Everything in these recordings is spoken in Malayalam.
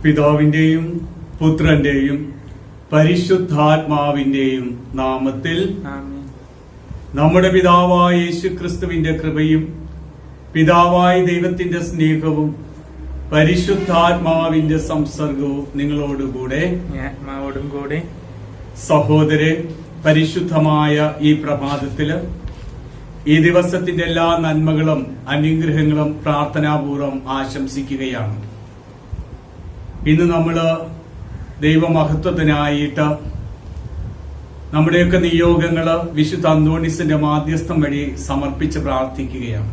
പിതാവിന്റെയും പുത്രന്റെയും പരിശുദ്ധാത്മാവിന്റെയും നാമത്തിൽ നമ്മുടെ പിതാവായ യേശുക്രിസ്തുവിന്റെ കൃപയും പിതാവായ ദൈവത്തിന്റെ സ്നേഹവും പരിശുദ്ധാത്മാവിന്റെ സംസർഗവും നിങ്ങളോടുകൂടെ സഹോദരെ, പരിശുദ്ധമായ ഈ പ്രഭാതത്തില് ഈ ദിവസത്തിന്റെ എല്ലാ നന്മകളും അനുഗ്രഹങ്ങളും പ്രാർത്ഥനാപൂർവം ആശംസിക്കുകയാണ്. ഇന്ന് നമ്മള് ദൈവമഹത്വത്തിനായിട്ട് നമ്മുടെയൊക്കെ നിയോഗങ്ങള് വിശുദ്ധ അന്തോണീസിന്റെ മാധ്യസ്ഥം വഴി സമർപ്പിച്ച് പ്രാർത്ഥിക്കുകയാണ്.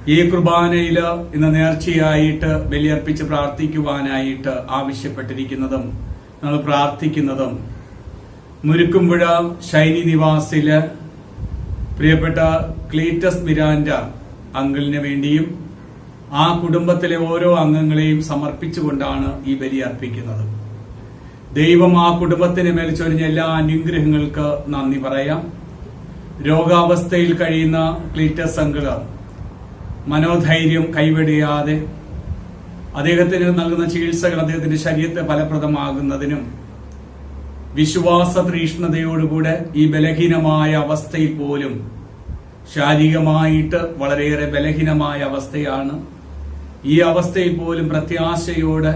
ഈ കുർബാനയില് ഇന്ന് നേർച്ചയായിട്ട് ബലിയർപ്പിച്ച് പ്രാർത്ഥിക്കുവാനായിട്ട് ആവശ്യപ്പെട്ടിരിക്കുന്നതും നമ്മൾ പ്രാർത്ഥിക്കുന്നതും മുരുക്കുമ്പുഴ ശൈനി നിവാസില് പ്രിയപ്പെട്ട ക്ലീറ്റസ് മിരാൻഡ അങ്കിളിന് വേണ്ടിയും ആ കുടുംബത്തിലെ ഓരോ അംഗങ്ങളെയും സമർപ്പിച്ചുകൊണ്ടാണ് ഈ ബലി അർപ്പിക്കുന്നത്. ദൈവം ആ കുടുംബത്തിന് മേൽ ചൊരിഞ്ഞ എല്ലാ അനുഗ്രഹങ്ങൾക്ക് നന്ദി പറയാം. രോഗാവസ്ഥയിൽ കഴിയുന്ന ക്ലീറ്റസ് അങ്കിള് മനോധൈര്യം കൈവെടിയാതെ അദ്ദേഹത്തിന് നൽകുന്ന ചികിത്സകൾ അദ്ദേഹത്തിന്റെ ശരീരത്തെ ഫലപ്രദമാകുന്നതിനും വിശ്വാസ തീഷ്ണതയോടുകൂടെ ഈ ബലഹീനമായ അവസ്ഥയിൽ പോലും, ശാരീരികമായിട്ട് വളരെയേറെ ബലഹീനമായ അവസ്ഥയാണ്, ഈ അവസ്ഥയിൽ പോലും പ്രത്യാശയോടെ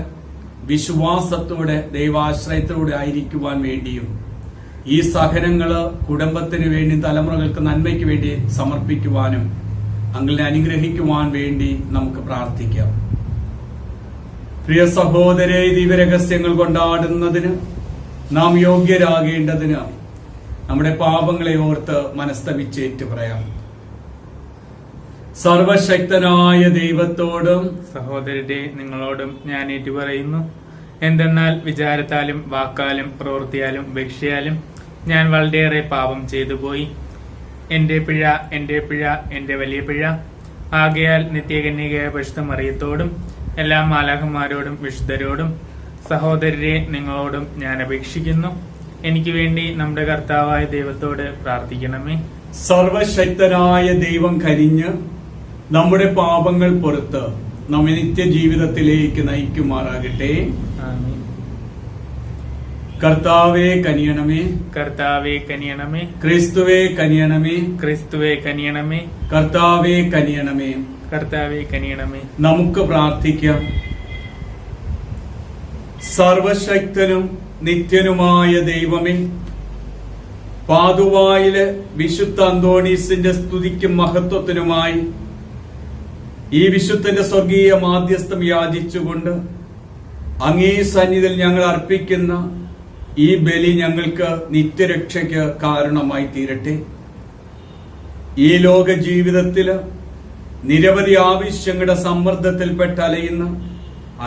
വിശ്വാസത്തോടെ ദൈവാശ്രയത്തോടെ ആയിരിക്കുവാൻ വേണ്ടിയും ഈ സഹനങ്ങള് കുടുംബത്തിന് വേണ്ടി തലമുറകൾക്ക് നന്മയ്ക്ക് വേണ്ടി സമർപ്പിക്കുവാനും അങ്കിളിനെ അനുഗ്രഹിക്കുവാൻ വേണ്ടി നമുക്ക് പ്രാർത്ഥിക്കാം. പ്രിയ സഹോദരെ, ദിവ്യരഹസ്യങ്ങൾ കൊണ്ടാടുന്നതിന് നാം യോഗ്യരാകേണ്ടതിന് നമ്മുടെ പാപങ്ങളെ ഓർത്ത് മനസ്തപിച്ചേറ്റ് പറയാം. സർവശക്തനായ ദൈവത്തോടും സഹോദരരെ, നിങ്ങളോടും ഞാൻ ഏറ്റുപറയുന്നു. എന്തെന്നാൽ വിചാരത്താലും വാക്കാലും പ്രവൃത്തിയാലും ഉപേക്ഷയാലും ഞാൻ വളരെയേറെ പാപം ചെയ്തു പോയി. എന്റെ പിഴ, എന്റെ വലിയ പിഴ. ആകയാൽ നിത്യകന്യകയായ പരിശുദ്ധ മറിയത്തോടും എല്ലാ മാലാഖമാരോടും വിശുദ്ധരോടും സഹോദരരെ, നിങ്ങളോടും ഞാൻ അപേക്ഷിക്കുന്നു, എനിക്ക് വേണ്ടി നമ്മുടെ കർത്താവായ ദൈവത്തോട് പ്രാർത്ഥിക്കണമേ. സർവശക്തനായ ദൈവം കനിഞ്ഞ് നമ്മുടെ പാപങ്ങൾ പുറത്ത് നമ്മെ നിത്യജീവിതത്തിലേക്ക് നയിക്കുമാറാകട്ടെ. കർത്താവേ കനിയണമേ, കർത്താവേ കനിയണമേ. ക്രിസ്തുവേ കനിയണമേ, ക്രിസ്തുവേ കനിയണമേ. കർത്താവേ കനിയണമേ, കർത്താവേ കനിയണമേ. നമുക്ക് പ്രാർത്ഥിക്കാം. സർവശക്തനും നിത്യനുമായ ദൈവമേ, പാതുവായിലെ വിശുദ്ധ അന്തോണീസിന്റെ സ്തുതിക്കും മഹത്വത്തിനുമായി ഈ വിശുദ്ധന്റെ സ്വർഗീയ മാധ്യസ്ഥം യാചിച്ചുകൊണ്ട് അങ്ങേ സന്നിധിയിൽ ഞങ്ങൾ അർപ്പിക്കുന്ന ഈ ബലി ഞങ്ങൾക്ക് നിത്യരക്ഷയ്ക്ക് കാരണമായി തീരട്ടെ. ഈ ലോക ജീവിതത്തില് നിരവധി ആവശ്യങ്ങളുടെ സമ്മർദ്ദത്തിൽപ്പെട്ട് അലയുന്ന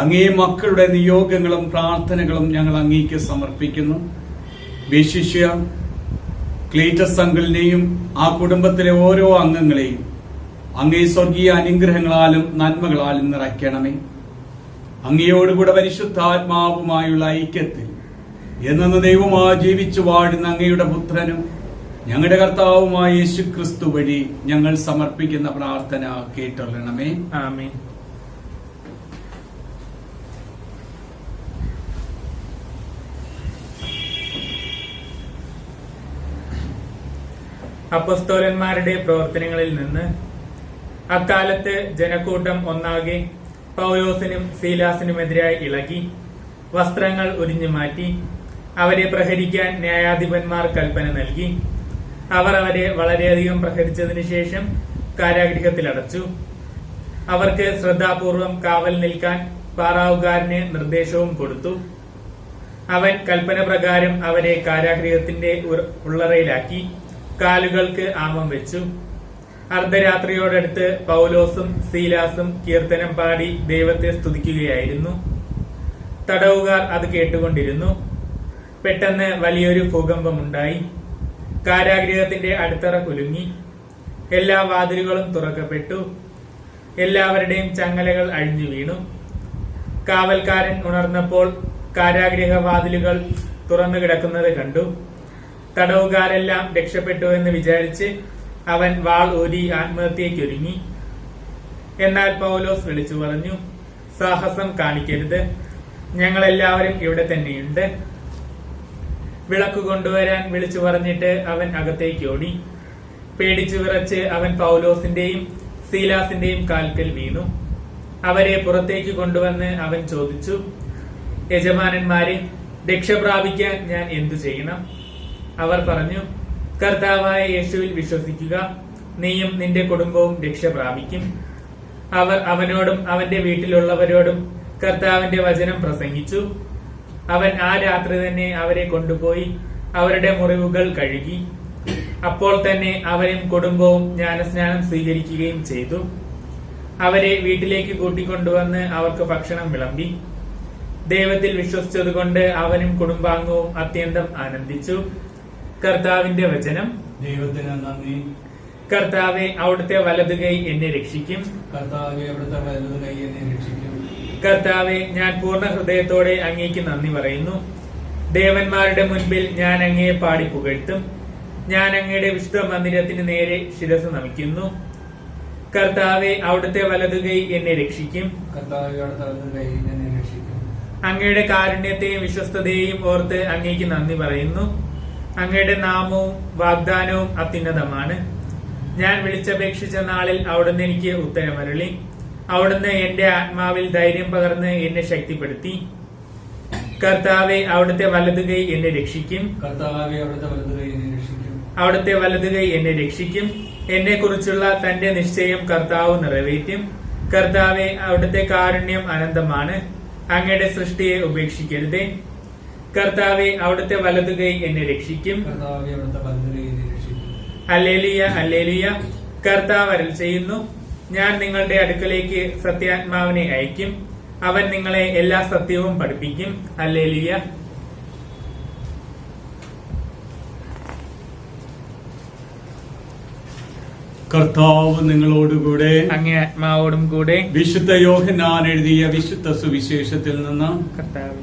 അങ്ങേ മക്കളുടെ നിയോഗങ്ങളും പ്രാർത്ഥനകളും ഞങ്ങൾ അങ്ങേക്ക് സമർപ്പിക്കുന്നു. വിശിഷ്യ ക്ലീറ്റസ് അങ്കിളിനെയും ആ കുടുംബത്തിലെ ഓരോ അംഗങ്ങളെയും അങ്ങേ സ്വർഗീയ അനുഗ്രഹങ്ങളാലും നന്മകളാലും നിറയ്ക്കണമേ. അങ്ങയോടുകൂടെ പരിശുദ്ധാത്മാവുമായുള്ള ഐക്യത്തിൽ എന്നു ദൈവമായി ജീവിച്ചു വാഴുന്ന അങ്ങയുടെ പുത്രനും ഞങ്ങളുടെ കർത്താവുമായ യേശുക്രിസ്തു വഴി ഞങ്ങൾ സമർപ്പിക്കുന്ന പ്രാർത്ഥന കേട്ടൊള്ളണമേ. ആമേൻ. അപ്പോസ്തലന്മാരുടെ പ്രവർത്തനങ്ങളിൽ നിന്ന് അക്കാലത്ത് ജനക്കൂട്ടം ഒന്നാകെ പൗലോസിനും സീലാസിനുമെതിരായി ഇളകി വസ്ത്രങ്ങൾ ഉരിഞ്ഞു മാറ്റി അവരെ പ്രഹരിക്കാൻ ന്യായാധിപന്മാർ കൽപ്പന നൽകി. അവർ അവരെ വളരെയധികം പ്രഹരിച്ചതിനു ശേഷം കാരാഗൃഹത്തിലടച്ചു. അവർക്ക് ശ്രദ്ധാപൂർവം കാവൽ നിൽക്കാൻ പാറാവുകാരന് നിർദ്ദേശവും കൊടുത്തു. അവൻ കൽപ്പന പ്രകാരം അവരെ കാരാഗൃഹത്തിന്റെ ഉള്ളറയിലാക്കി കാലുകൾക്ക് ആമം വെച്ചു. അർദ്ധരാത്രിയോടടുത്ത് പൗലോസും സീലാസും കീർത്തനം പാടി ദൈവത്തെ സ്തുതിക്കുകയായിരുന്നു. തടവുകാർ അത് കേട്ടുകൊണ്ടിരുന്നു. പെട്ടെന്ന് വലിയൊരു ഭൂകമ്പമുണ്ടായി. കാരാഗൃഹത്തിന്റെ അടിത്തറ കുലുങ്ങി. എല്ലാ വാതിലുകളും തുറക്കപ്പെട്ടു. എല്ലാവരുടെയും ചങ്ങലകൾ അഴിഞ്ഞു വീണു. കാവൽക്കാരൻ ഉണർന്നപ്പോൾ കാരാഗൃഹ വാതിലുകൾ തുറന്നു കിടക്കുന്നത് കണ്ടു. തടവുകാരെല്ലാം രക്ഷപ്പെട്ടു എന്ന് വിചാരിച്ച് അവൻ വാൾ ഊരി ആത്മഹത്യയ്ക്കൊരുങ്ങി. എന്നാൽ പൗലോസ് വിളിച്ചു പറഞ്ഞു, സാഹസം കാണിക്കരുത്. ഞങ്ങൾ എല്ലാവരും ഇവിടെ തന്നെയുണ്ട്. വിളക്ക് കൊണ്ടുവരാൻ വിളിച്ചു പറഞ്ഞിട്ട് അവൻ അകത്തേക്ക് ഓടി. പേടിച്ചു വിറച്ച് അവൻ പൗലോസിന്റെയും സീലാസിന്റെയും കാൽക്കൽ വീണു. അവരെ പുറത്തേക്ക് കൊണ്ടുവന്ന് അവൻ ചോദിച്ചു, യജമാനന്മാരെ, രക്ഷ പ്രാപിക്കാൻ ഞാൻ എന്തു ചെയ്യണം? അവർ പറഞ്ഞു, കർത്താവായ യേശുവിൽ വിശ്വസിക്കുക, നീയും നിന്റെ കുടുംബവും രക്ഷ പ്രാപിക്കും. അവർ അവനോടും അവന്റെ വീട്ടിലുള്ളവരോടും കർത്താവിന്റെ വചനം പ്രസംഗിച്ചു. അവൻ ആ രാത്രി തന്നെ അവരെ കൊണ്ടുപോയി അവരുടെ മുറിവുകൾ കഴുകി. അപ്പോൾ തന്നെ അവരും കുടുംബവും ജ്ഞാനസ്നാനം സ്വീകരിക്കുകയും ചെയ്തു. അവരെ വീട്ടിലേക്ക് കൂട്ടിക്കൊണ്ടുവന്ന് അവർക്ക് ഭക്ഷണം വിളമ്പി. ദൈവത്തിൽ വിശ്വസിച്ചതുകൊണ്ട് അവനും കുടുംബാംഗവും അത്യന്തം ആനന്ദിച്ചു. കർത്താവിന്റെ വചനം. ദൈവത്തിന് നന്ദി. കർത്താവെ, അവിടുത്തെ വലതുകൈ എന്നെ രക്ഷിക്കും. കർത്താവെ, അവിടുത്തെ വലതുകൈ എന്നെ രക്ഷിക്കും. കർത്താവെ, ഞാൻ പൂർണ്ണ ഹൃദയത്തോടെ അങ്ങേക്ക് നന്ദി പറയുന്നു. ദേവന്മാരുടെ മുൻപിൽ ഞാൻ അങ്ങയെ പാടി പുകഴ്ത്തും. ഞാൻ അങ്ങയുടെ വിശുദ്ധ മന്ദിരത്തിന് നേരെ ശിരസ് നമിക്കുന്നു. കർത്താവെ, അവിടുത്തെ വലതുകൈ എന്നെ രക്ഷിക്കും. കർത്താവെ, അവിടുത്തെ വലതുകൈ എന്നെ രക്ഷിക്കും. അങ്ങയുടെ കാരുണ്യത്തെയും വിശ്വസ്തതയെയും ഓർത്ത് അങ്ങേക്ക് നന്ദി പറയുന്നു. അങ്ങയുടെ നാമവും വാഗ്ദാനവും അത്യുന്നതമാണ്. ഞാൻ വിളിച്ചപേക്ഷിച്ച നാളിൽ അവിടുന്ന് എനിക്ക് ഉത്തരമരുളി. അവിടുന്ന് എന്റെ ആത്മാവിൽ ധൈര്യം പകർന്ന് എന്നെ ശക്തിപ്പെടുത്തി. കർത്താവെ, അവിടുത്തെ വലതുകൈ എന്നെ രക്ഷിക്കും. കർത്താവെ, അവിടുത്തെ വലതുകൈ എന്നെ രക്ഷിക്കും. അവിടുത്തെ വലതുകൈ എന്നെ രക്ഷിക്കും. എന്നെ കുറിച്ചുള്ള തന്റെ നിശ്ചയം കർത്താവ് നിറവേറ്റും. കർത്താവെ, അവിടുത്തെ കാരുണ്യം അനന്തമാണ്. അങ്ങയുടെ സൃഷ്ടിയെ ഉപേക്ഷിക്കരുതേ. കർത്താവെ, അവിടുത്തെ വലതുകൈ എന്നെ രക്ഷിക്കും. കർത്താവെ, അവിടുത്തെ വലതുകൈ എന്നെ രക്ഷിക്കും. Hallelujah, hallelujah. കർത്താവ് അരുൾ ചെയ്യുന്നു, ഞാൻ നിങ്ങളുടെ അടുക്കലേക്ക് സത്യാത്മാവിനെ അയക്കും. അവൻ നിങ്ങളെ എല്ലാ സത്യവും പഠിപ്പിക്കും. ഹല്ലേലൂയ. കർത്താവ് നിങ്ങളോടുകൂടെ, അങ്ങേ ആത്മാവോടും കൂടെ. വിശുദ്ധ യോഹന്നാൻ എഴുതിയ വിശുദ്ധ സുവിശേഷത്തിൽ നിന്ന്. കർത്താവേ,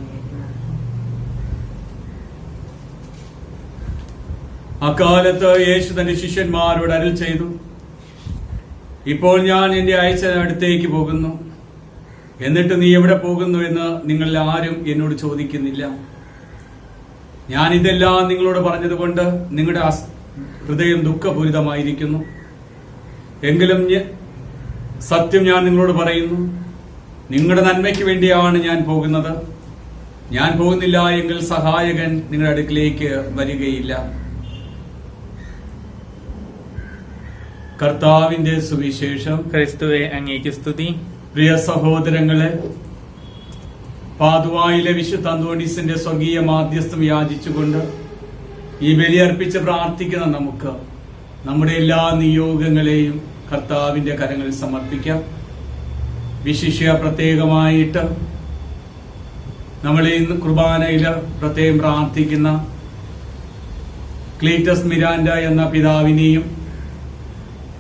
അക്കാലത്ത് യേശു തന്റെ ശിഷ്യന്മാരോട് അരുൾ ചെയ്തു, ഇപ്പോൾ ഞാൻ എന്റെ അയച്ച അടുത്തേക്ക് പോകുന്നു. എന്നിട്ട് നീ എവിടെ പോകുന്നു എന്ന് നിങ്ങൾ ആരും എന്നോട് ചോദിക്കുന്നില്ല. ഞാൻ ഇതെല്ലാം നിങ്ങളോട് പറഞ്ഞതുകൊണ്ട് നിങ്ങളുടെ ഹൃദയം ദുഃഖപൂരിതമായിരിക്കുന്നു. എങ്കിലും സത്യം ഞാൻ നിങ്ങളോട് പറയുന്നു, നിങ്ങളുടെ നന്മയ്ക്ക് വേണ്ടിയാണ് ഞാൻ പോകുന്നത്. ഞാൻ പോകുന്നില്ല എങ്കിൽ സഹായകൻ നിങ്ങളുടെ അടുക്കിലേക്ക് വരികയില്ല. കർത്താവിന്റെ സുവിശേഷം. ക്രിസ്തുവേ, അങ്ങേക്ക് സ്തുതി. പ്രിയ സഹോദരങ്ങളെ, പാതുവായിലെ വിശുദ്ധ അന്തോണീസിന്റെ സ്വർഗീയ മാധ്യസ്ഥം യാചിച്ചുകൊണ്ട് ഈ ബലിയർപ്പിച്ച് പ്രാർത്ഥിക്കുന്ന നമുക്ക് നമ്മുടെ എല്ലാ നിയോഗങ്ങളെയും കർത്താവിന്റെ കരങ്ങളിൽ സമർപ്പിക്കാം. വിശിഷ്യ പ്രത്യേകമായിട്ട് നമ്മൾ ഇന്ന് കുർബാനയിൽ പ്രത്യേകം പ്രാർത്ഥിക്കുന്ന ക്ലീറ്റസ് മിരാൻഡ എന്ന പിതാവിനെയും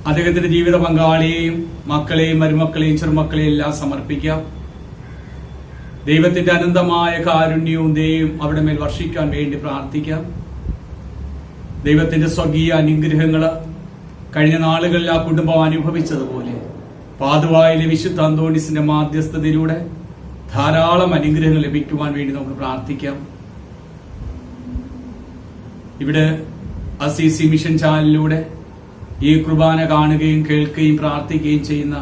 അദ്ദേഹത്തിന്റെ ജീവിത പങ്കാളിയെയും മക്കളെയും മരുമക്കളെയും ചെറുമക്കളെയും എല്ലാം സമർപ്പിക്കാം. ദൈവത്തിന്റെ അനന്തമായ കാരുണ്യവും ദൈവം അവിടെ മേൽ വർഷിക്കാൻ വേണ്ടി പ്രാർത്ഥിക്കാം. ദൈവത്തിന്റെ സ്വർഗീയ അനുഗ്രഹങ്ങള് കഴിഞ്ഞ നാളുകളിൽ ആ കുടുംബം അനുഭവിച്ചതുപോലെ പാതുവായിലെ വിശുദ്ധ അന്തോണീസിന്റെ മാധ്യസ്ഥതയിലൂടെ ധാരാളം അനുഗ്രഹങ്ങൾ ലഭിക്കുവാൻ വേണ്ടി നമുക്ക് പ്രാർത്ഥിക്കാം. ഇവിടെ അസീസി മിഷൻ ചാനലിലൂടെ ഈ കുർബാന കാണുകയും കേൾക്കുകയും പ്രാർത്ഥിക്കുകയും ചെയ്യുന്ന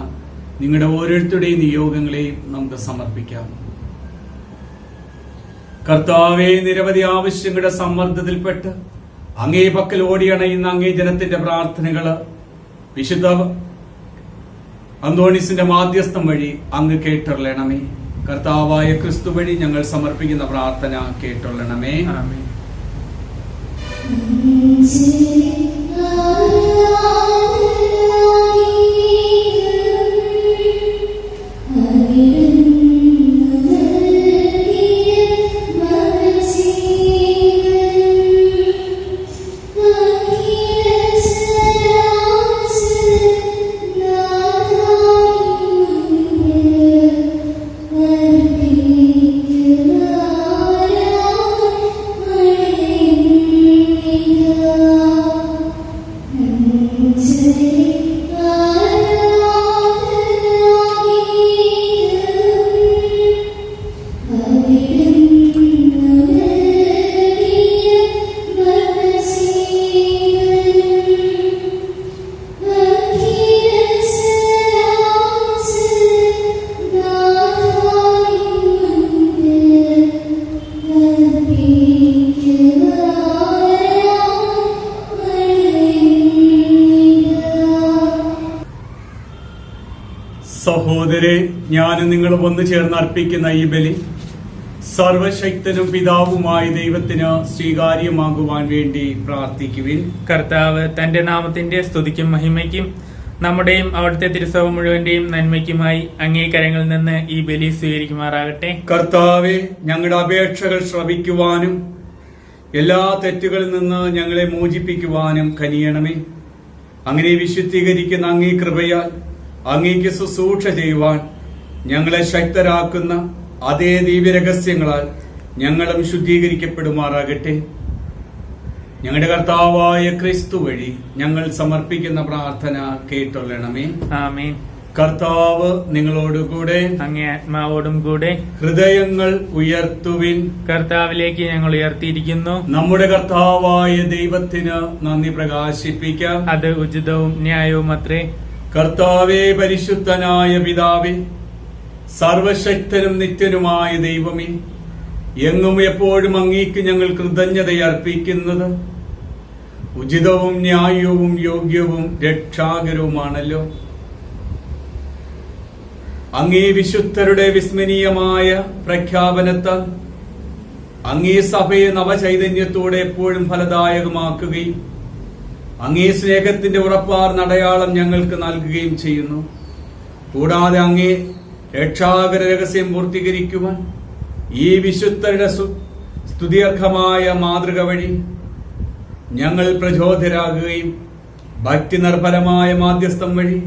നിങ്ങളുടെ ഓരോരുത്തരുടെയും നിയോഗങ്ങളെയും നമുക്ക് സമർപ്പിക്കാം. കർത്താവേ, നിരവധി ആവശ്യങ്ങളുടെ സമ്മർദ്ദത്തിൽപ്പെട്ട് അങ്ങേ പക്കൽ ഓടിയണയുന്ന അങ്ങേ ജനത്തിന്റെ പ്രാർത്ഥനകള് വിശുദ്ധ അന്തോണീസിന്റെ മാധ്യസ്ഥം വഴി അങ്ങ് കേട്ടൊള്ളണമേ. കർത്താവായ ക്രിസ്തു വഴി ഞങ്ങൾ സമർപ്പിക്കുന്ന പ്രാർത്ഥന കേട്ടൊള്ളണമേ. ആമേൻ. സഹോദരെ, ഞാനും നിങ്ങളും ഒന്നു ചേർന്ന് അർപ്പിക്കുന്ന ഈ ബലി സർവശക്തനും പിതാവുമായ ദൈവത്തിന് സ്വീകാര്യമാകുവാൻ വേണ്ടി പ്രാർത്ഥിക്കുവിൻ. കർത്താവ് തന്റെ നാമത്തിന്റെ സ്തുതിക്കും മഹിമയ്ക്കും നമ്മുടെയും അവിടുത്തെ തിരുസഭ മുഴുവന്റെയും നന്മയ്ക്കുമായി അങ്ങേ കരങ്ങളിൽ നിന്ന് ഈ ബലി സ്വീകരിക്കുമാറാകട്ടെ. കർത്താവെ, ഞങ്ങളുടെ അപേക്ഷകൾ ശ്രവിക്കുവാനും എല്ലാ തെറ്റുകളിൽ നിന്ന് ഞങ്ങളെ മോചിപ്പിക്കുവാനും കനിയണമേ. അങ്ങനെ വിശുദ്ധീകരിക്കുന്ന അങ്ങേ കൃപയാൽ അങ്ങേക്ക് ശുശ്രൂഷ ചെയ്യുവാൻ ഞങ്ങളെ ശക്തരാക്കുന്ന അതേ ദിവ്യരഹസ്യങ്ങളാൽ ഞങ്ങളും ശുദ്ധീകരിക്കപ്പെടുമാറാകട്ടെ. ഞങ്ങളുടെ കർത്താവായ ക്രിസ്തു വഴി ഞങ്ങൾ സമർപ്പിക്കുന്ന പ്രാർത്ഥന കേട്ടൊള്ളണമേ. ആമേൻ. കർത്താവ് നിങ്ങളോടുകൂടെ, അങ്ങേ ആത്മാവോടും കൂടെ. ഹൃദയങ്ങൾ ഉയർത്തുവിൻ. കർത്താവിലേക്ക് ഞങ്ങൾ ഉയർത്തിയിരിക്കുന്നു. നമ്മുടെ കർത്താവായ ദൈവത്തിന് നന്ദി പ്രകാശിപ്പിക്കാം. അത് ഉചിതവും ന്യായവും അത്രേ. കർത്താവേ, പരിശുദ്ധനായ പിതാവേ, സർവശക്തനും നിത്യനുമായ ദൈവമേ, എങ്ങും എപ്പോഴും അങ്ങേക്ക് ഞങ്ങൾ കൃതജ്ഞതയർപ്പിക്കുന്നത് ഉചിതവും ന്യായവും യോഗ്യവും രക്ഷാകരവുമാണല്ലോ. അങ്ങേ വിശുദ്ധരുടെ വിസ്മരണീയമായ പ്രഖ്യാപനത്താൽ അങ്ങേ സഭയെ നവചൈതന്യത്തോടെ എപ്പോഴും ഫലദായകമാക്കുകയും അങ്ങേ സ്നേഹത്തിന്റെ ഉറപ്പാർന്ന അടയാളം ഞങ്ങൾക്ക് നൽകുകയും ചെയ്യുന്നു. കൂടാതെ അങ്ങേ രക്ഷാകര രഹസ്യം പൂർത്തീകരിക്കുവാൻ ഈ വിശുദ്ധരുടെ സ്തുത്യർഹമായ മാതൃക വഴി ഞങ്ങൾ പ്രചോദരാകുകയും ഭക്തി നിർഭരമായ മാധ്യസ്ഥം വഴി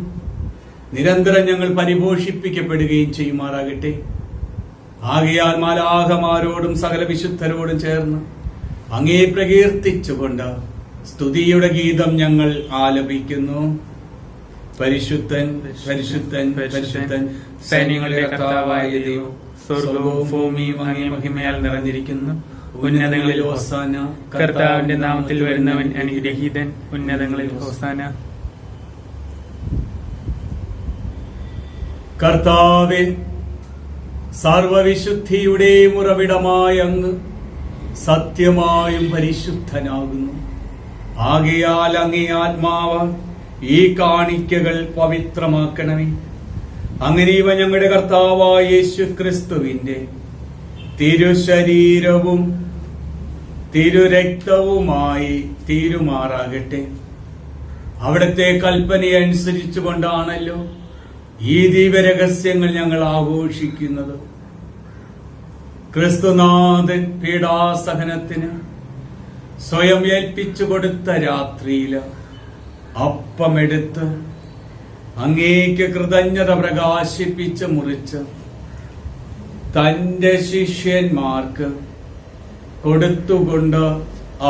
നിരന്തരം ഞങ്ങൾ പരിപോഷിപ്പിക്കപ്പെടുകയും ചെയ്യുമാറാകട്ടെ. ആകയാൽ മാലാഖമാരോടും സകല വിശുദ്ധരോടും ചേർന്ന് അങ്ങേ പ്രകീർത്തിച്ചുകൊണ്ട് സ്തുതിയുടെ ഗീതം ഞങ്ങൾ ആലപിക്കുന്നു. പരിശുദ്ധൻ, പരിശുദ്ധൻ, പരിശുദ്ധൻ, സൈന്യങ്ങളുടെ കർത്താവായ ദൈവം, സ്വർഗവും ഭൂമിയും അങ്ങേ മഹിമയാൽ നിറഞ്ഞിരിക്കുന്നു. ഉന്നതങ്ങളിൽ ഹോസാന. കർത്താവിന്റെ നാമത്തിൽ വരുന്നവൻ അനുഗ്രഹീതൻ. ഉന്നതങ്ങളിൽ ഹോസാന. കർത്താവേ, സർവവിശുദ്ധിയുടെയും ഉറവിടമായ അങ്ങ് സത്യമായും പരിശുദ്ധനാകുന്നു. ആകയാൽ അങ്ങേ ആത്മാവ് ഈ കാണിക്കകൾ പവിത്രമാക്കണമേ. അങ്ങനെ ഇവ ഞങ്ങളുടെ കർത്താവായ യേശു ക്രിസ്തുവിന്റെ തിരുശരീരവും തിരുരക്തവുമായി തീരുമാറാകട്ടെ. അവിടുത്തെ കൽപ്പനയനുസരിച്ചുകൊണ്ടാണല്ലോ ഈ ദിവ്യരഹസ്യങ്ങൾ ഞങ്ങൾ ആഘോഷിക്കുന്നത്. ക്രിസ്തുനാഥൻ പീഡാസഹനത്തിന് സ്വയം ഏൽപ്പിച്ചു കൊടുത്ത രാത്രിയില് അപ്പമെടുത്ത് അങ്ങേക്ക് കൃതജ്ഞത പ്രകാശിപ്പിച്ച് മുറിച്ച് തന്റെ ശിഷ്യന്മാർക്ക് കൊടുത്തുകൊണ്ട്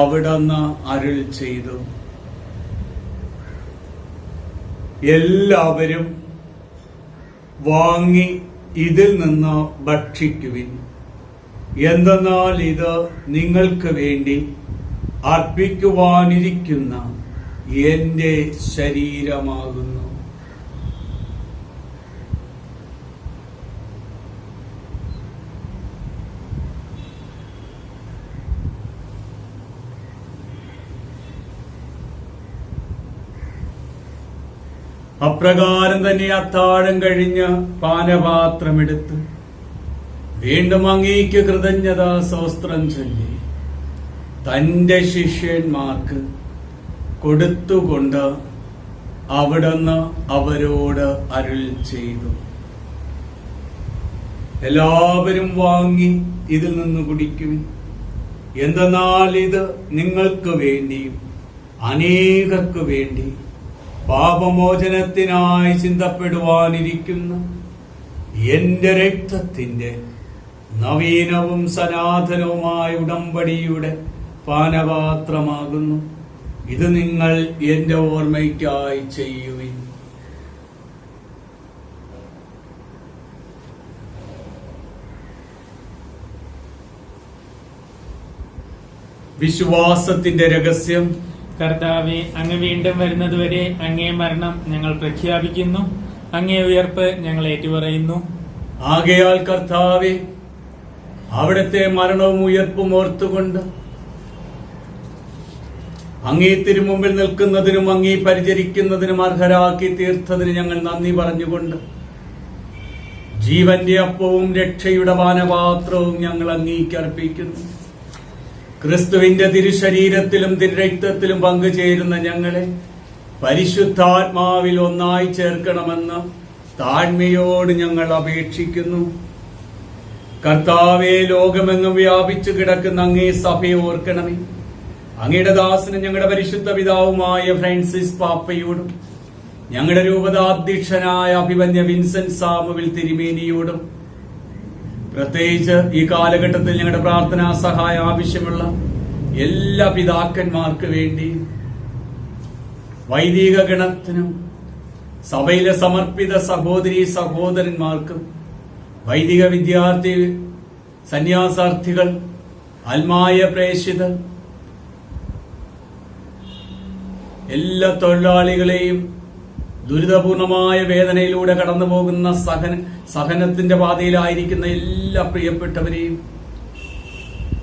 അവിടുന്ന് അരുൾ ചെയ്തു, എല്ലാവരും വാങ്ങി ഇതിൽ നിന്ന് ഭക്ഷിക്കുവിൻ. എന്തെന്നാൽ ഇത് നിങ്ങൾക്ക് വേണ്ടി അർപ്പിക്കുവാനിരിക്കുന്ന എന്റെ ശരീരമാകുന്നു. അപ്രകാരം തന്നെ അത്താഴം കഴിഞ്ഞ് പാനപാത്രമെടുത്ത് വീണ്ടും അങ്ങേക്ക് കൃതജ്ഞത സ്തോത്രം ചൊല്ലി തന്റെ ശിഷ്യന്മാർക്ക് കൊടുത്തുകൊണ്ട് അവിടുന്ന് അവരോട് അരുൾ ചെയ്തു, എല്ലാവരും വാങ്ങി ഇതിൽ നിന്ന് കുടിക്കുവിൻ. എന്തെന്നാൽ ഇത് നിങ്ങൾക്ക് വേണ്ടിയും അനേകർക്ക് വേണ്ടി പാപമോചനത്തിനായി ചിന്തപ്പെടുവാനിരിക്കുന്ന എന്റെ രക്തത്തിന്റെ നവീനവും സനാതനവുമായ ഉടമ്പടിയുടെ പാനപാത്രമാകുന്നു. ഇത് നിങ്ങൾ എന്റെ ഓർമ്മയ്ക്കായി ചെയ്യുവിൻ. വിശ്വാസത്തിന്റെ രഹസ്യം. കർത്താവെ, അങ്ങ് വീണ്ടും വരുന്നതുവരെ അങ്ങേ മരണം ഞങ്ങൾ പ്രഖ്യാപിക്കുന്നു. അങ്ങേ ഉയർപ്പ് ഞങ്ങൾ ഏറ്റുപറയുന്നു. ആകയാൽ കർത്താവെ, അവിടുത്തെ മരണവും ഉയർപ്പും ഓർത്തുകൊണ്ട് അങ്ങേ തിരുമുമ്പിൽ നിൽക്കുന്നതിനും അങ്ങേ പരിചരിക്കുന്നതിനും അർഹരാക്കി തീർത്തതിന് ഞങ്ങൾ നന്ദി പറഞ്ഞുകൊണ്ട് ജീവന്റെ അപ്പവും രക്ഷയുടെ പാനപാത്രവും ഞങ്ങൾ അങ്ങേക്കർപ്പിക്കുന്നു. ക്രിസ്തുവിന്റെ തിരുശരീരത്തിലും തിരുരക്തത്തിലും പങ്കുചേരുന്ന ഞങ്ങളെ പരിശുദ്ധാത്മാവിൽ ഒന്നായി ചേർക്കണമെന്ന് താഴ്മയോട് ഞങ്ങൾ അപേക്ഷിക്കുന്നു. കർത്താവേ, ലോകമെങ്ങും വ്യാപിച്ചു കിടക്കുന്ന അങ്ങേ സഭയെ ഓർക്കണമേ. അങ്ങയുടെ ദാസനും ഞങ്ങളുടെ പരിശുദ്ധ പിതാവുമായ ഫ്രാൻസിസ് പാപ്പയോടും ഞങ്ങളുടെ രൂപതാധ്യക്ഷനായ അഭിമന്യ വിൻസെന്റ് സാമുവൽ തിരുമേനിയോടും പ്രത്യേകിച്ച് ഈ കാലഘട്ടത്തിൽ ഞങ്ങളുടെ പ്രാർത്ഥനാ സഹായം ആവശ്യമുള്ള എല്ലാ പിതാക്കന്മാർക്ക് വേണ്ടി, വൈദിക ഗണത്തിനും സഭയിലെ സമർപ്പിത സഹോദരീ സഹോദരന്മാർക്കും, വൈദിക വിദ്യാർത്ഥി സന്യാസാർത്ഥികൾ, ആത്മായ പ്രേക്ഷിതർ, എല്ലാ തൊഴിലാളികളെയും, ദുരിതപൂർണമായ വേദനയിലൂടെ കടന്നു പോകുന്ന സഹനത്തിന്റെ പാതയിലായിരിക്കുന്ന എല്ലാ പ്രിയപ്പെട്ടവരെയും,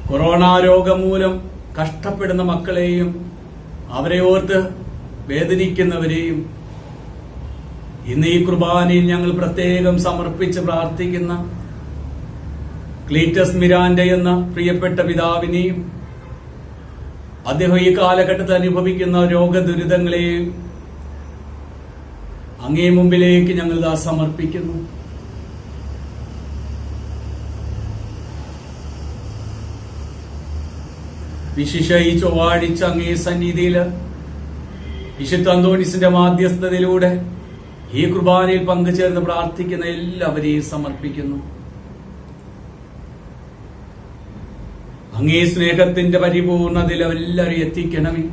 കൊറോണ രോഗം മൂലം കഷ്ടപ്പെടുന്ന മക്കളെയും, അവരെ ഓർത്ത് വേദനിക്കുന്നവരെയും ഇന്ന് ഈ കുർബാനയിൽ ഞങ്ങൾ പ്രത്യേകം സമർപ്പിച്ച് പ്രാർത്ഥിക്കുന്ന ക്ലീറ്റസ് മിരാൻഡ എന്ന പ്രിയപ്പെട്ട പിതാവിനെയും അദ്ദേഹം ഈ കാലഘട്ടത്തിൽ അനുഭവിക്കുന്ന രോഗദുരിതങ്ങളെയും അങ്ങേ മുമ്പിലേക്ക് ഞങ്ങൾ ഇതാ സമർപ്പിക്കുന്നു. വിശിഷ്ട ഈ ചൊവ്വാഴ്ച അങ്ങേ സന്നിധിയിൽ വിശുദ്ധ അന്തോണീസിന്റെ മാധ്യസ്ഥതയിലൂടെ ഈ കുർബാനയിൽ പങ്കുചേർന്ന് പ്രാർത്ഥിക്കുന്ന എല്ലാവരെയും സമർപ്പിക്കുന്നു. അങ്ങേ സ്നേഹത്തിന്റെ പരിപൂർണതയിൽ എല്ലാവരും എത്തിക്കണമേ.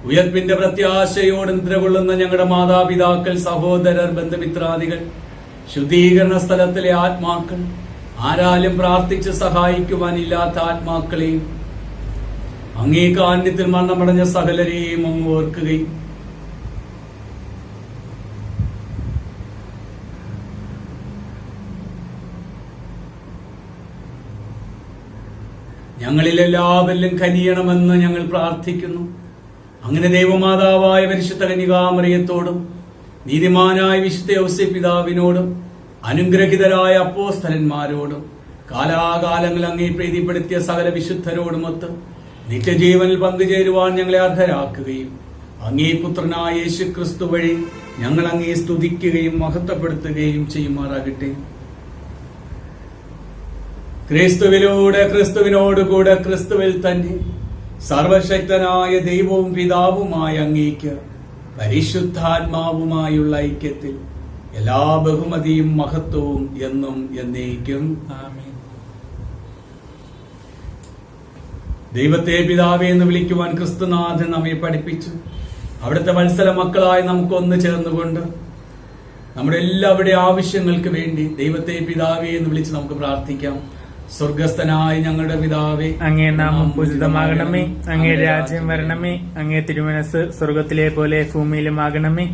ഉയർപ്പിന്റെ പ്രത്യാശയോട് നിദ്രകൊള്ളുന്ന ഞങ്ങളുടെ മാതാപിതാക്കൾ, സഹോദരർ, ബന്ധുമിത്രാദികൾ, ശുദ്ധീകരണ സ്ഥലത്തിലെ ആത്മാക്കൾ, ആരാലും പ്രാർത്ഥിച്ച് സഹായിക്കുവാനില്ലാത്ത ആത്മാക്കളെയും, അങ്ങേ കാരുണ്യത്തിൽ മരണമടഞ്ഞ സകലരെയും അങ്ങ് ഓർക്കുകയും ഞങ്ങളിൽ എല്ലാവരിലും കനിയണമെന്ന് ഞങ്ങൾ പ്രാർത്ഥിക്കുന്നു. അങ്ങനെ ദൈവമാതാവായ പരിശുദ്ധ കന്യകാമറിയത്തോടും നീതിമാനായ വിശുദ്ധ ഔസേപ്പ് പിതാവിനോടും അനുഗ്രഹിതരായ അപ്പോസ്തലന്മാരോടും കാലാകാലങ്ങൾ അങ്ങേ പ്രീതിപ്പെടുത്തിയ സകല വിശുദ്ധരോടുമൊത്ത് നിത്യജീവനിൽ പങ്കുചേരുവാൻ ഞങ്ങളെ അർഹരാക്കുകയും അങ്ങേ പുത്രനായ യേശു ക്രിസ്തു വഴി ഞങ്ങൾ അങ്ങേ സ്തുതിക്കുകയും മഹത്വപ്പെടുത്തുകയും ചെയ്യുമാറാകട്ടെ. ക്രിസ്തുവിലൂടെ, ക്രിസ്തുവിനോടുകൂടെ, ക്രിസ്തുവിൽ തന്നെ സർവശക്തനായ ദൈവവും പിതാവുമായ അങ്ങേക്ക് പരിശുദ്ധാത്മാവുമായുള്ള ഐക്യത്തിൽ എല്ലാ ബഹുമതിയും മഹത്വവും എന്നും എന്നേക്കും ആമേൻ. ദൈവത്തെ പിതാവേ എന്ന് വിളിക്കുവാൻ ക്രിസ്തുനാഥൻ നമ്മെ പഠിപ്പിച്ചു. അവിടുത്തെ വത്സല മക്കളായി നമുക്ക് ഒന്ന് ചേർന്നുകൊണ്ട് നമ്മുടെ എല്ലാവരുടെ ആവശ്യങ്ങൾക്ക് വേണ്ടി ദൈവത്തെ പിതാവേ എന്ന് വിളിച്ച് നമുക്ക് പ്രാർത്ഥിക്കാം. സ്വർഗസ്ഥനായ ഞങ്ങളുടെ പിതാവേ, അങ്ങേ നാമം പൂജിതമാകണമേ. അങ്ങേ രാജ്യം വരണമേ. അങ്ങേ തിരുമനസ് സ്വർഗത്തിലെ പോലെ ഭൂമിയിലുമാകണമേ.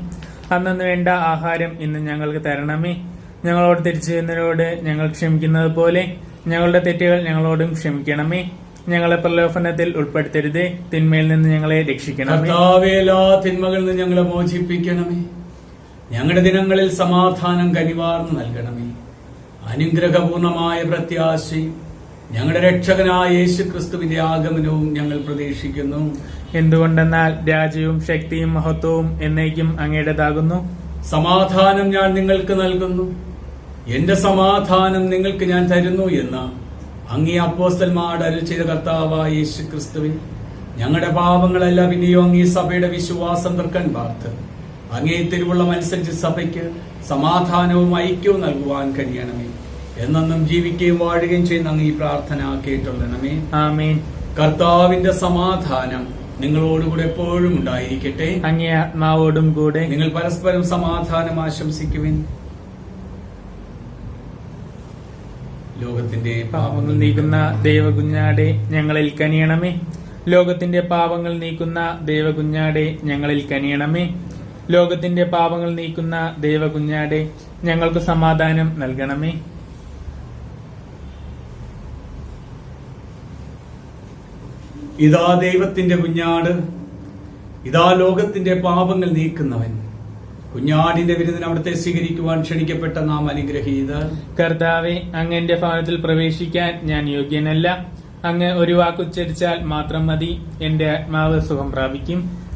അന്നു വേണ്ട ആഹാരം ഇന്ന് ഞങ്ങൾക്ക് തരണമേ. ഞങ്ങളോട് തിരിച്ചു ചെയ്യുന്നവരോട് ഞങ്ങൾ ക്ഷമിക്കുന്നത് പോലെ ഞങ്ങളുടെ തെറ്റുകൾ ഞങ്ങളോടും ക്ഷമിക്കണമേ. ഞങ്ങളെ പ്രലോഭനത്തിൽ ഉൾപ്പെടുത്തരുതേ, തിന്മയിൽ നിന്ന് ഞങ്ങളെ രക്ഷിക്കണമേ. എല്ലാ തിന്മകളിൽ നിന്ന് ഞങ്ങളെ മോചിപ്പിക്കണമേ. ഞങ്ങളുടെ ദിനങ്ങളിൽ സമാധാനം കനിവാർന്ന് നൽകണമേ. അനുഗ്രഹപൂർണമായ പ്രത്യാശയും ഞങ്ങളുടെ രക്ഷകനായ യേശു ക്രിസ്തുവിന്റെ ആഗമനവും ഞങ്ങൾ പ്രതീക്ഷിക്കുന്നു. എന്തുകൊണ്ടെന്നാൽ രാജ്യവും ശക്തിയും മഹത്വവും എന്നേക്കും അങ്ങയുടേതാകുന്നു. സമാധാനം ഞാൻ നിങ്ങൾക്ക് നൽകുന്നു, എന്റെ സമാധാനം നിങ്ങൾക്ക് ഞാൻ തരുന്നു എന്ന് അങ്ങേ അപ്പോസ്തലന്മാരോട് അരുളി ചെയ്ത കർത്താവായ യേശു ക്രിസ്തുവിൻ ഞങ്ങളുടെ പാപങ്ങളെല്ലാം പിന്നെയോ അങ്ങേ സഭയുടെ വിശ്വാസം തർക്കൻ പാർത്ത് അങ്ങേ തിരുവുള്ളം അനുസരിച്ച് സഭയ്ക്ക് സമാധാനവും ഐക്യവും നൽകുവാൻ കഴിയണമേ. എന്നും ജീവിക്കുകയും വാഴുകയും ചെയ്യുന്ന അങ്ങ് ഈ പ്രാർത്ഥന കേട്ടുള്ളണമേ. ആമേൻ. കർത്താവിന്റെ സമാധാനം നിങ്ങളോടുകൂടെ എപ്പോഴും ഉണ്ടായിരിക്കട്ടെ. അങ്ങേ ആത്മാവോടും കൂടെ. നിങ്ങൾ പരസ്പരം സമാധാനം ആശംസിക്കുവിൻ. ലോകത്തിന്റെ പാപങ്ങൾ നീക്കുന്ന ദൈവകുഞ്ഞാടെ ഞങ്ങളിൽ കനിയണമേ. ലോകത്തിന്റെ പാപങ്ങൾ നീക്കുന്ന ദൈവകുഞ്ഞാടെ ഞങ്ങളിൽ കനിയണമേ. ലോകത്തിന്റെ പാപങ്ങൾ നീക്കുന്ന ദൈവകുഞ്ഞാടെ ഞങ്ങൾക്ക് സമാധാനം നൽകണമേ. ഇതാ ദൈവത്തിന്റെ കുഞ്ഞാട്, ഇതാ ലോകത്തിന്റെ പാപങ്ങൾ നീക്കുന്നവൻ. കുഞ്ഞാടിന്റെ വിരുന്നിന് അവിടുത്തെ സ്വീകരിക്കുവാൻ ക്ഷണിക്കപ്പെട്ട നാം അനുഗ്രഹീതർ. കർത്താവെ, അങ്ങ് എന്റെ ഭവനത്തിൽ പ്രവേശിക്കാൻ ഞാൻ യോഗ്യനല്ല. അങ്ങ് ഒരു വാക്കുച്ചരിച്ചാൽ മാത്രം മതി, എന്റെ ആത്മാവ് സുഖം പ്രാപിക്കും.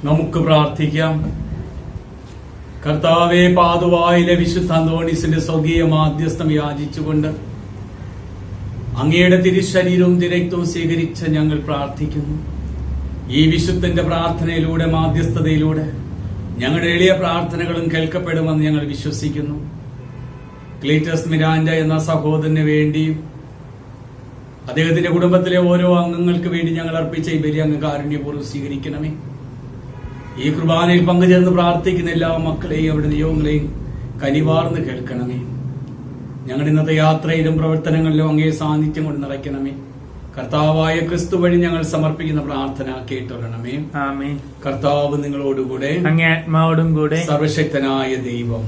നമുക്ക് പ്രാർത്ഥിക്കാം. കർത്താവെ, പാതുവായിലെ വിശുദ്ധ അന്തോണീസിന്റെ സ്വർഗീയ മാധ്യസ്ഥം യാചിച്ചുകൊണ്ട് അങ്ങയുടെ തിരുശരീരവും തിരക്തവും സ്വീകരിച്ച് ഞങ്ങൾ പ്രാർത്ഥിക്കുന്നു. ഈ വിശുദ്ധന്റെ പ്രാർത്ഥനയിലൂടെ, മാധ്യസ്ഥതയിലൂടെ ഞങ്ങളുടെ എളിയ പ്രാർത്ഥനകളും കേൾക്കപ്പെടുമെന്ന് ഞങ്ങൾ വിശ്വസിക്കുന്നു. ക്ലീറ്റസ് മിരാൻഡ എന്ന സഹോദരന് വേണ്ടിയും അദ്ദേഹത്തിന്റെ കുടുംബത്തിലെ ഓരോ അംഗങ്ങൾക്ക് വേണ്ടി ഞങ്ങൾ അർപ്പിച്ച ഈ ബലി അങ്ങ് കാരുണ്യപൂർവ്വം സ്വീകരിക്കണമേ. ഈ കുർബാനയിൽ പങ്കുചേർന്ന് പ്രാർത്ഥിക്കുന്ന എല്ലാ മക്കളെയും അവരുടെ നിയോഗങ്ങളെയും കനിവാർന്ന് കേൾക്കണമേ. ഞങ്ങളുടെ ഇന്നത്തെ യാത്രയിലും പ്രവർത്തനങ്ങളിലും അങ്ങേ സാന്നിധ്യം കൊണ്ട് നിറയ്ക്കണമേ. കർത്താവായ ക്രിസ്തു വഴി ഞങ്ങൾ സമർപ്പിക്കുന്ന പ്രാർത്ഥന കേട്ടൊള്ളണമേ. ആമേൻ. കർത്താവ് നിങ്ങളോടുകൂടെ, അങ്ങേ ആത്മാവോടും കൂടെ. സർവശക്തനായ ദൈവം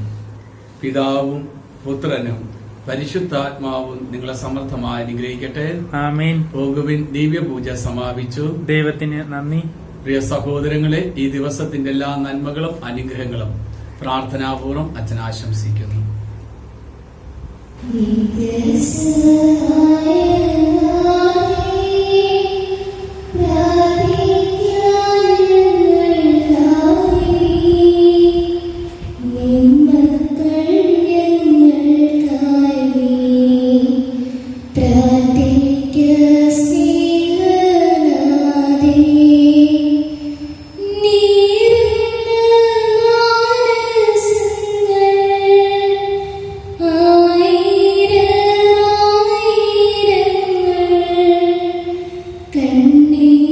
പിതാവും പുത്രനും പരിശുദ്ധാത്മാവും നിങ്ങളെ സമർത്ഥമായി അനുഗ്രഹിക്കട്ടെ. ആമേൻ. പോകുവിൻ. ദിവ്യപൂജ സമാപിച്ചു. ദൈവത്തിന് നന്ദി. പ്രിയ സഹോദരങ്ങളെ, ഈ ദിവസത്തിന്റെ എല്ലാ നന്മകളും അനുഗ്രഹങ്ങളും പ്രാർത്ഥനാപൂർവ്വം അച്ഛൻ ആശംസിക്കുന്നു. കണ്ണീ